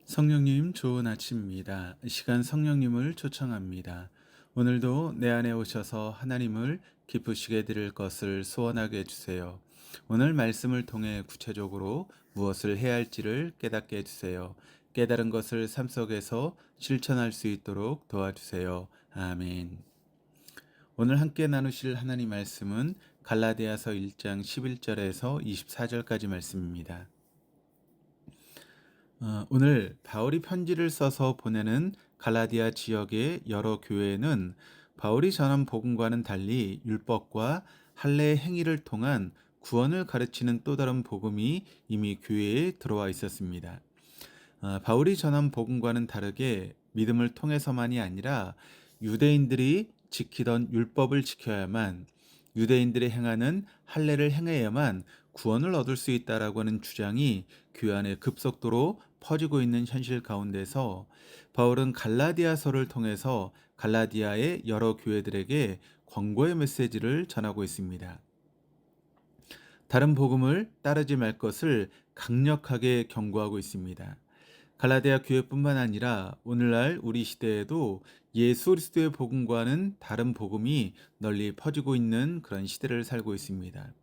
성령님 좋은 아침입니다. 이 시간 성령님을 초청합니다. 오늘도 내 안에 오셔서 하나님을 기쁘시게 드릴 것을 소원하게 해주세요. 오늘 말씀을 통해 구체적으로 무엇을 해야 할지를 깨닫게 해주세요. 깨달은 것을 삶 속에서 실천할 수 있도록 도와주세요. 아멘. 오늘 함께 나누실 하나님 말씀은 갈라디아서 1장 11절에서 24절까지 말씀입니다. 오늘 바울이 편지를 써서 보내는 갈라디아 지역의 여러 교회는 바울이 전한 복음과는 달리 율법과 할례의 행위를 통한 구원을 가르치는 또 다른 복음이 이미 교회에 들어와 있었습니다. 바울이 전한 복음과는 다르게 믿음을 통해서만이 아니라 유대인들이 지키던 율법을 지켜야만, 유대인들이 행하는 할례를 행해야만 구원을 얻을 수 있다라고 하는 주장이 교회 안에 급속도로 퍼지고 있는 현실 가운데서 바울은 갈라디아서를 통해서 갈라디아의 여러 교회들에게 권고의 메시지를 전하고 있습니다. 다른 복음을 따르지 말 것을 강력하게 경고하고 있습니다. 갈라디아 교회뿐만 아니라 오늘날 우리 시대에도 예수 그리스도의 복음과는 다른 복음이 널리 퍼지고 있는 그런 시대를 살고 있습니다.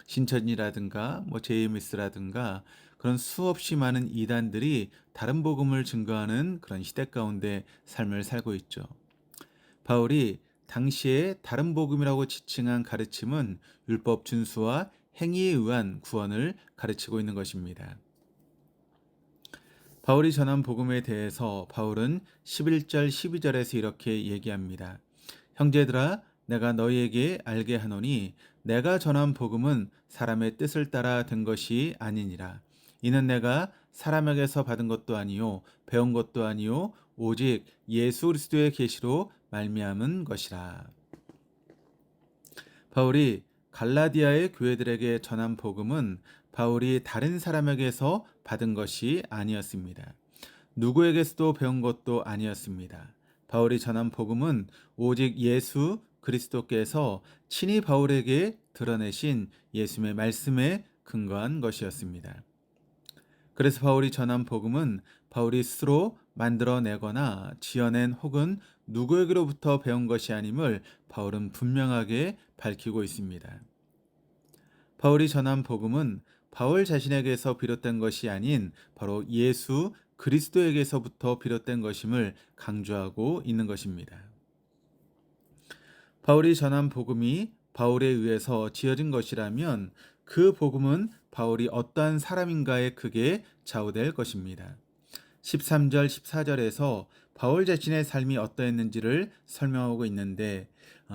신천이라든가 JMS라든가 그런 수없이 많은 이단들이 다른 복음을 증거하는 그런 시대 가운데 삶을 살고 있죠. 바울이 당시에 다른 복음이라고 지칭한 가르침은 율법 준수와 행위에 의한 구원을 가르치고 있는 것입니다. 바울이 전한 복음에 대해서 바울은 11절 12절에서 이렇게 얘기합니다. 형제들아 내가 너희에게 알게 하노니 내가 전한 복음은 사람의 뜻을 따라 된 것이 아니니라. 이는 내가 사람에게서 받은 것도 아니요 배운 것도 아니요 오직 예수 그리스도의 계시로 말미암은 것이라. 바울이 갈라디아의 교회들에게 전한 복음은 바울이 다른 사람에게서 받은 것이 아니었습니다. 누구에게서도 배운 것도 아니었습니다. 바울이 전한 복음은 오직 예수 그리스도께서 친히 바울에게 드러내신 예수의 말씀에 근거한 것이었습니다. 그래서 바울이 전한 복음은 바울이 스스로 만들어내거나 지어낸 혹은 누구에게로부터 배운 것이 아님을 바울은 분명하게 밝히고 있습니다. 바울이 전한 복음은 바울 자신에게서 비롯된 것이 아닌 바로 예수 그리스도에게서부터 비롯된 것임을 강조하고 있는 것입니다. 바울이 전한 복음이 바울에 의해서 지어진 것이라면 그 복음은 바울이 어떠한 사람인가에 크게 좌우될 것입니다. 13절, 14절에서 바울 자신의 삶이 어떠했는지를 설명하고 있는데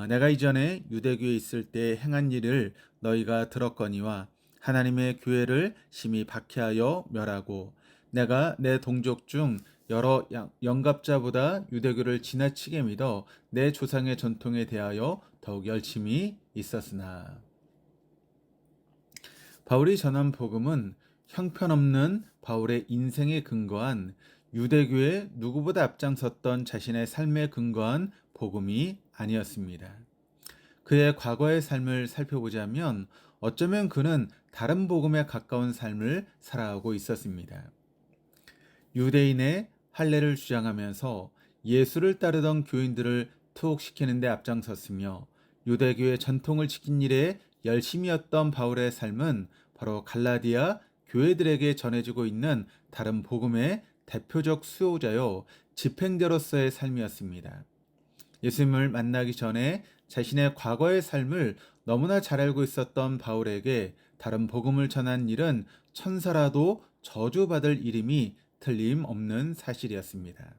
내가 이전에 유대교에 있을 때 행한 일을 너희가 들었거니와 하나님의 교회를 심히 박해하여 멸하고 내가 내 동족 중 여러 영갑자보다 유대교를 지나치게 믿어 내 조상의 전통에 대하여 더욱 열심히 있었으나 바울이 전한 복음은 형편없는 바울의 인생에 근거한 유대교의 누구보다 앞장섰던 자신의 삶에 근거한 복음이 아니었습니다. 그의 과거의 삶을 살펴보자면 어쩌면 그는 다른 복음에 가까운 삶을 살아가고 있었습니다. 유대인의 할례를 주장하면서 예수를 따르던 교인들을 투옥시키는 데 앞장섰으며 유대교의 전통을 지킨 일에 열심이었던 바울의 삶은 바로 갈라디아 교회들에게 전해지고 있는 다른 복음의 대표적 수호자요 집행자로서의 삶이었습니다. 예수님을 만나기 전에 자신의 과거의 삶을 너무나 잘 알고 있었던 바울에게 다른 복음을 전한 일은 천사라도 저주받을 일임이 틀림없는 사실이었습니다.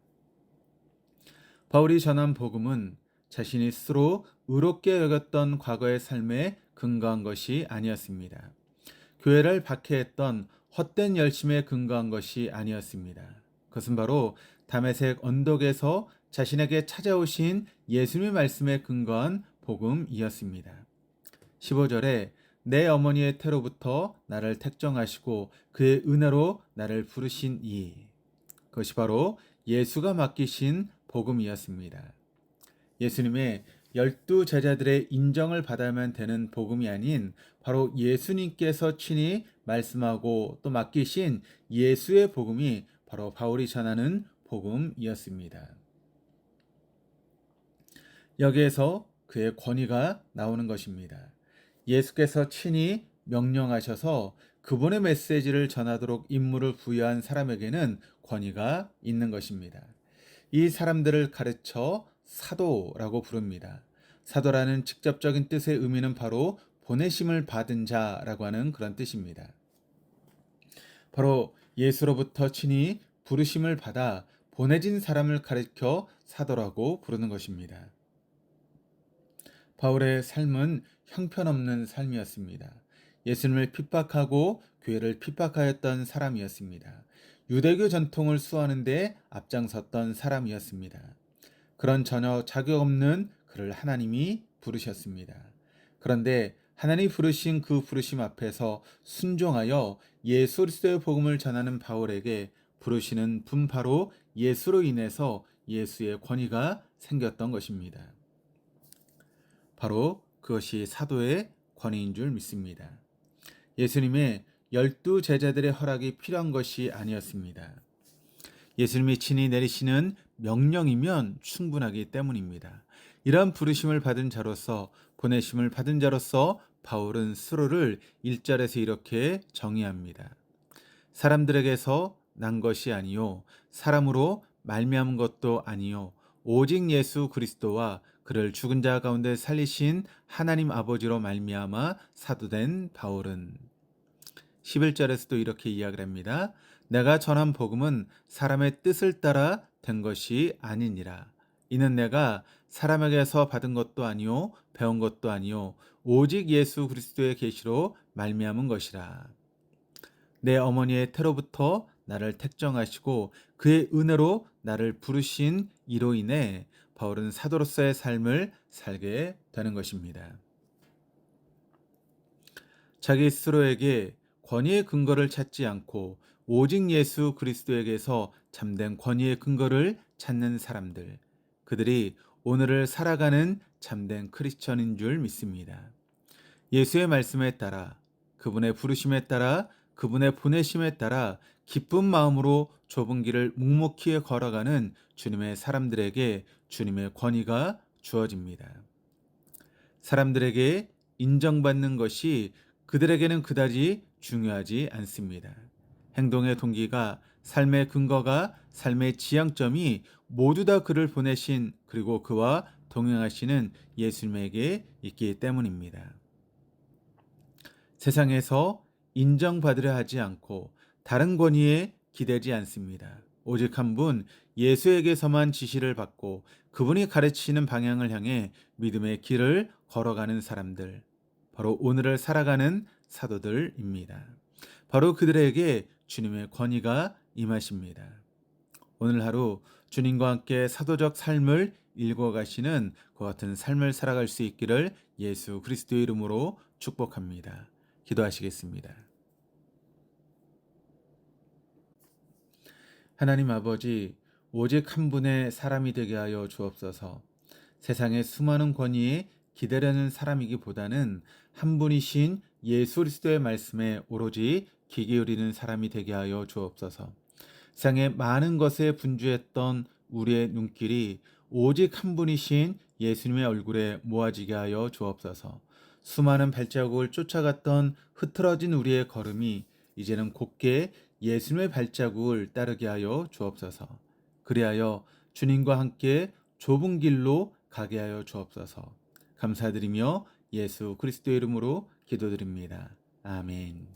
바울이 전한 복음은 자신이 스스로 의롭게 여겼던 과거의 삶에 근거한 것이 아니었습니다. 교회를 박해했던 헛된 열심에 근거한 것이 아니었습니다. 그것은 바로 다메섹 언덕에서 자신에게 찾아오신 예수님의 말씀에 근거한 복음이었습니다. 15절에 내 어머니의 태로부터 나를 택정하시고 그의 은혜로 나를 부르신 이, 그것이 바로 예수가 맡기신 복음이었습니다. 예수님의 12제자들의 인정을 받아야만 되는 복음이 아닌 바로 예수님께서 친히 말씀하고 또 맡기신 예수의 복음이 바로 바울이 전하는 복음이었습니다. 여기에서 그의 권위가 나오는 것입니다. 예수께서 친히 명령하셔서 그분의 메시지를 전하도록 임무를 부여한 사람에게는 권위가 있는 것입니다. 이 사람들을 가르쳐 사도라고 부릅니다. 사도라는 직접적인 뜻의 의미는 바로 보내심을 받은 자라고 하는 그런 뜻입니다. 바로 예수로부터 친히 부르심을 받아 보내진 사람을 가르쳐 사도라고 부르는 것입니다. 바울의 삶은 형편없는 삶이었습니다. 예수님을 핍박하고 교회를 핍박하였던 사람이었습니다. 유대교 전통을 수호하는 데 앞장섰던 사람이었습니다. 그런 전혀 자격 없는 그를 하나님이 부르셨습니다. 그런데 하나님이 부르신 그 부르심 앞에서 순종하여 예수 그리스도의 복음을 전하는 바울에게 부르시는 분파로 예수로 인해서 예수의 권위가 생겼던 것입니다. 바로 그것이 사도의 권위인 줄 믿습니다. 예수님의 12 제자들의 허락이 필요한 것이 아니었습니다. 예수님이 친히 내리시는 명령이면 충분하기 때문입니다. 이러한 부르심을 받은 자로서, 보내심을 받은 자로서 바울은 스스로를 1절에서 이렇게 정의합니다. 사람들에게서 난 것이 아니요 사람으로 말미암은 것도 아니요 오직 예수 그리스도와 그를 죽은 자 가운데 살리신 하나님 아버지로 말미암아 사도된 바울은 11절에서도 이렇게 이야기를 합니다. 내가 전한 복음은 사람의 뜻을 따라 된 것이 아니니라. 이는 내가 사람에게서 받은 것도 아니요 배운 것도 아니요 오직 예수 그리스도의 계시로 말미암은 것이라. 내 어머니의 태로부터 나를 택정하시고 그의 은혜로 나를 부르신 이로 인해 바울은 사도로서의 삶을 살게 되는 것입니다. 자기 스스로에게 권위의 근거를 찾지 않고 오직 예수 그리스도에게서 참된 권위의 근거를 찾는 사람들, 그들이 오늘을 살아가는 참된 크리스천인 줄 믿습니다. 예수의 말씀에 따라, 그분의 부르심에 따라, 그분의 보내심에 따라 기쁜 마음으로 좁은 길을 묵묵히 걸어가는 주님의 사람들에게 주님의 권위가 주어집니다. 사람들에게 인정받는 것이 그들에게는 그다지 중요하지 않습니다. 행동의 동기가, 삶의 근거가, 삶의 지향점이 모두 다 그를 보내신 그리고 그와 동행하시는 예수님에게 있기 때문입니다. 세상에서 인정받으려 하지 않고 다른 권위에 기대지 않습니다. 오직 한 분 예수에게서만 지시를 받고 그분이 가르치시는 방향을 향해 믿음의 길을 걸어가는 사람들, 바로 오늘을 살아가는 사도들입니다. 바로 그들에게 주님의 권위가 임하십니다. 오늘 하루 주님과 함께 사도적 삶을 읽어가시는 그 같은 삶을 살아갈 수 있기를 예수 그리스도의 이름으로 축복합니다. 기도하시겠습니다. 하나님 아버지, 오직 한 분의 사람이 되게 하여 주옵소서. 세상의 수많은 권위에 기대려는 사람이기보다는 한 분이신 예수 그리스도의 말씀에 오로지 귀 기울이는 사람이 되게 하여 주옵소서. 세상의 많은 것에 분주했던 우리의 눈길이 오직 한 분이신 예수님의 얼굴에 모아지게 하여 주옵소서. 수많은 발자국을 쫓아갔던 흐트러진 우리의 걸음이 이제는 곧게 예수님의 발자국을 따르게 하여 주옵소서. 그리하여 주님과 함께 좁은 길로 가게 하여 주옵소서. 감사드리며 예수 그리스도의 이름으로 기도드립니다. 아멘.